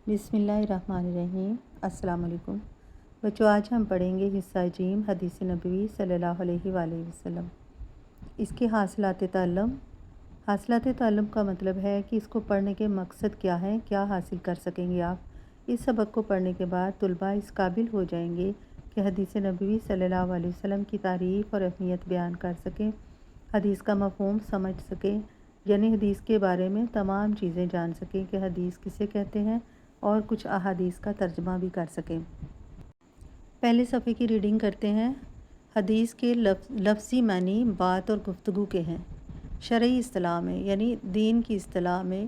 بسم اللہ الرحمن الرحیم۔ السلام علیکم بچوں، آج ہم پڑھیں گے حصہ جیم حدیث نبوی صلی اللہ علیہ وآلہ وسلم۔ اس کے حاصلات تعلم۔ حاصلات تعلم کا مطلب ہے کہ اس کو پڑھنے کے مقصد کیا ہے، کیا حاصل کر سکیں گے آپ۔ اس سبق کو پڑھنے کے بعد طلباء اس قابل ہو جائیں گے کہ حدیث نبوی صلی اللہ علیہ وسلم کی تعریف اور اہمیت بیان کر سکیں، حدیث کا مفہوم سمجھ سکیں، یعنی حدیث کے بارے میں تمام چیزیں جان سکیں کہ حدیث کسے کہتے ہیں، اور کچھ احادیث کا ترجمہ بھی کر سکیں۔ پہلے صفحے کی ریڈنگ کرتے ہیں۔ حدیث کے لفظی معنی بات اور گفتگو کے ہیں۔ شرعی اصطلاح میں یعنی دین کی اصطلاح میں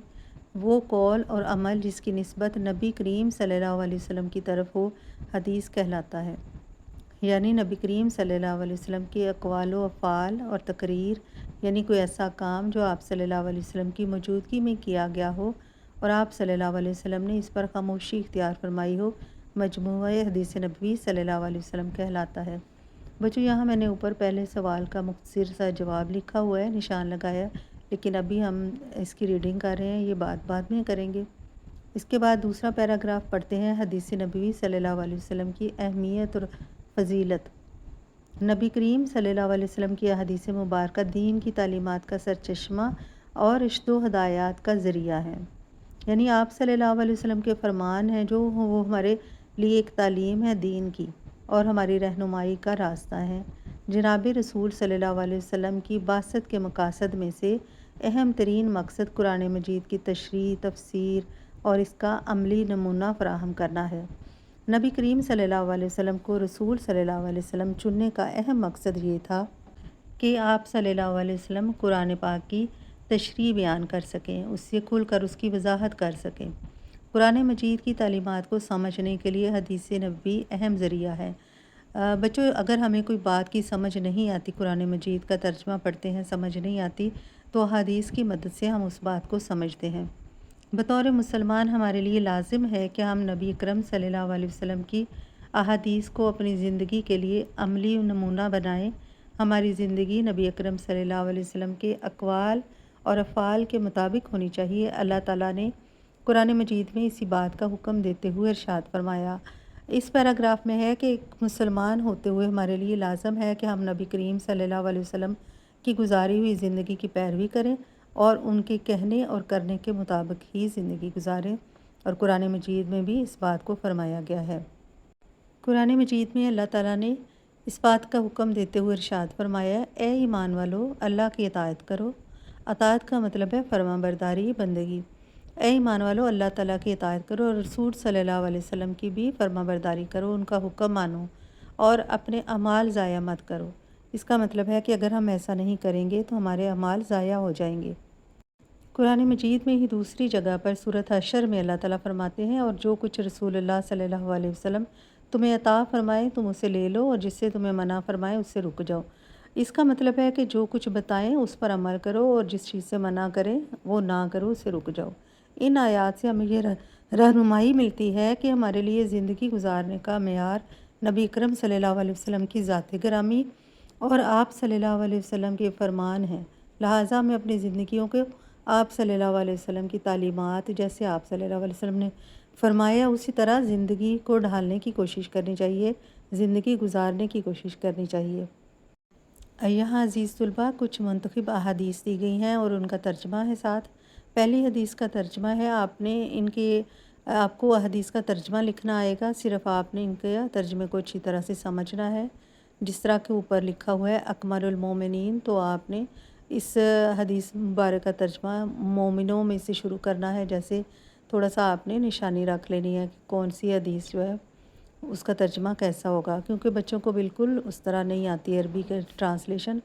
وہ قول اور عمل جس کی نسبت نبی کریم صلی اللہ علیہ وسلم کی طرف ہو حدیث کہلاتا ہے، یعنی نبی کریم صلی اللہ علیہ وسلم کے اقوال و افعال اور تقریر، یعنی کوئی ایسا کام جو آپ صلی اللہ علیہ وسلم کی موجودگی میں کیا گیا ہو اور آپ صلی اللہ علیہ وسلم نے اس پر خاموشی اختیار فرمائی ہو، مجموعہ حدیث نبوی صلی اللہ علیہ وسلم کہلاتا ہے۔ بچوں، یہاں میں نے اوپر پہلے سوال کا مختصر سا جواب لکھا ہوا ہے، نشان لگایا، لیکن ابھی ہم اس کی ریڈنگ کر رہے ہیں، یہ بات بعد میں کریں گے۔ اس کے بعد دوسرا پیراگراف پڑھتے ہیں۔ حدیث نبوی صلی اللہ علیہ وسلم کی اہمیت اور فضیلت۔ نبی کریم صلی اللہ علیہ وسلم کی احادیث مبارکہ دین کی تعلیمات کا سرچشمہ اور ارشاد و ہدایات کا ذریعہ ہے، یعنی آپ صلی اللہ علیہ وسلم کے فرمان ہیں جو وہ ہمارے لیے ایک تعلیم ہے دین کی اور ہماری رہنمائی کا راستہ ہے۔ جناب رسول صلی اللہ علیہ وسلم کی بعثت کے مقاصد میں سے اہم ترین مقصد قرآن مجید کی تشریح، تفسیر اور اس کا عملی نمونہ فراہم کرنا ہے۔ نبی کریم صلی اللہ علیہ وسلم کو رسول صلی اللہ علیہ وسلم چننے کا اہم مقصد یہ تھا کہ آپ صلی اللہ علیہ وسلم قرآن پاک کی تشریح بیان کر سکیں، اس سے کھل کر اس کی وضاحت کر سکیں۔ قرآن مجید کی تعلیمات کو سمجھنے کے لیے حدیث نبوی اہم ذریعہ ہے۔ بچوں، اگر ہمیں کوئی بات کی سمجھ نہیں آتی، قرآن مجید کا ترجمہ پڑھتے ہیں سمجھ نہیں آتی، تو حدیث کی مدد سے ہم اس بات کو سمجھتے ہیں۔ بطور مسلمان ہمارے لیے لازم ہے کہ ہم نبی اکرم صلی اللہ علیہ وسلم کی احادیث کو اپنی زندگی کے لیے عملی نمونہ بنائیں۔ ہماری زندگی نبی اکرم صلی اللہ علیہ وسلم کے اقوال اور افعال کے مطابق ہونی چاہیے۔ اللہ تعالیٰ نے قرآن مجید میں اسی بات کا حکم دیتے ہوئے ارشاد فرمایا۔ اس پیراگراف میں ہے کہ ایک مسلمان ہوتے ہوئے ہمارے لیے لازم ہے کہ ہم نبی کریم صلی اللہ علیہ وسلم کی گزاری ہوئی زندگی کی پیروی کریں اور ان کے کہنے اور کرنے کے مطابق ہی زندگی گزاریں، اور قرآن مجید میں بھی اس بات کو فرمایا گیا ہے۔ قرآن مجید میں اللہ تعالیٰ نے اس بات کا حکم دیتے ہوئے ارشاد فرمایا، اے ایمان والو، اللہ کی اطاعت کرو۔ اطاعت کا مطلب ہے فرما برداری، بندگی۔ اے ایمان والو، اللہ تعالیٰ کی اطاعت کرو اور رسول صلی اللہ علیہ وسلم کی بھی فرما برداری کرو، ان کا حکم مانو اور اپنے اعمال ضائع مت کرو۔ اس کا مطلب ہے کہ اگر ہم ایسا نہیں کریں گے تو ہمارے اعمال ضائع ہو جائیں گے۔ قرآن مجید میں ہی دوسری جگہ پر سورۃ حشر میں اللہ تعالیٰ فرماتے ہیں، اور جو کچھ رسول اللہ صلی اللہ علیہ وسلم تمہیں عطا فرمائے تم اسے لے لو، اور جس سے تمہیں منع فرمائے اس سے رک جاؤ۔ اس کا مطلب ہے کہ جو کچھ بتائیں اس پر عمل کرو، اور جس چیز سے منع کریں وہ نہ کرو، اس سے رک جاؤ۔ ان آیات سے ہمیں یہ رہنمائی ملتی ہے کہ ہمارے لیے زندگی گزارنے کا معیار نبی اکرم صلی اللہ علیہ وسلم کی ذات گرامی اور آپ صلی اللہ علیہ وسلم کے فرمان ہیں، لہٰذا ہمیں اپنی زندگیوں کو آپ صلی اللہ علیہ وسلم کی تعلیمات، جیسے آپ صلی اللہ علیہ وسلم نے فرمایا اسی طرح زندگی کو ڈھالنے کی کوشش کرنی چاہیے، زندگی گزارنے کی کوشش کرنی چاہیے۔ یہاں عزیز طلباء کچھ منتخب احادیث دی گئی ہیں اور ان کا ترجمہ ہے ساتھ۔ پہلی حدیث کا ترجمہ ہے، آپ کو احادیث کا ترجمہ لکھنا آئے گا، صرف آپ نے ان کے ترجمے کو اچھی طرح سے سمجھنا ہے۔ جس طرح کے اوپر لکھا ہوا ہے اکمل المومنین، تو آپ نے اس حدیث مبارک کا ترجمہ مومنوں میں سے شروع کرنا ہے، جیسے تھوڑا سا آپ نے نشانی رکھ لینی ہے کہ کون سی حدیث جو ہے اس کا ترجمہ کیسا ہوگا، کیونکہ بچوں کو بالکل اس طرح نہیں آتی عربی کا ٹرانسلیشن۔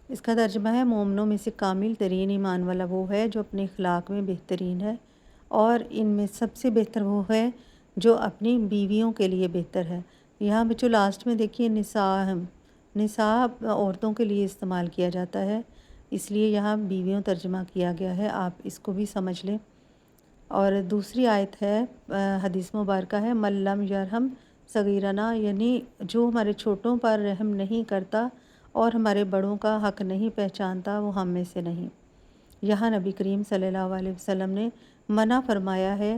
اس کا ترجمہ ہے، مومنوں میں سے کامل ترین ایمان والا وہ ہے جو اپنے اخلاق میں بہترین ہے، اور ان میں سب سے بہتر وہ ہے جو اپنی بیویوں کے لیے بہتر ہے۔ یہاں بچوں لاسٹ میں دیکھیے نساء عورتوں کے لیے استعمال کیا جاتا ہے، اس لیے یہاں بیویوں ترجمہ کیا گیا ہے، آپ اس کو بھی سمجھ لیں۔ اور دوسری آیت ہے، حدیث مبارکہ ہے، من لم یرحم صغیرنا، یعنی جو ہمارے چھوٹوں پر رحم نہیں کرتا اور ہمارے بڑوں کا حق نہیں پہچانتا وہ ہم میں سے نہیں۔ یہاں نبی کریم صلی اللہ علیہ وسلم نے منع فرمایا ہے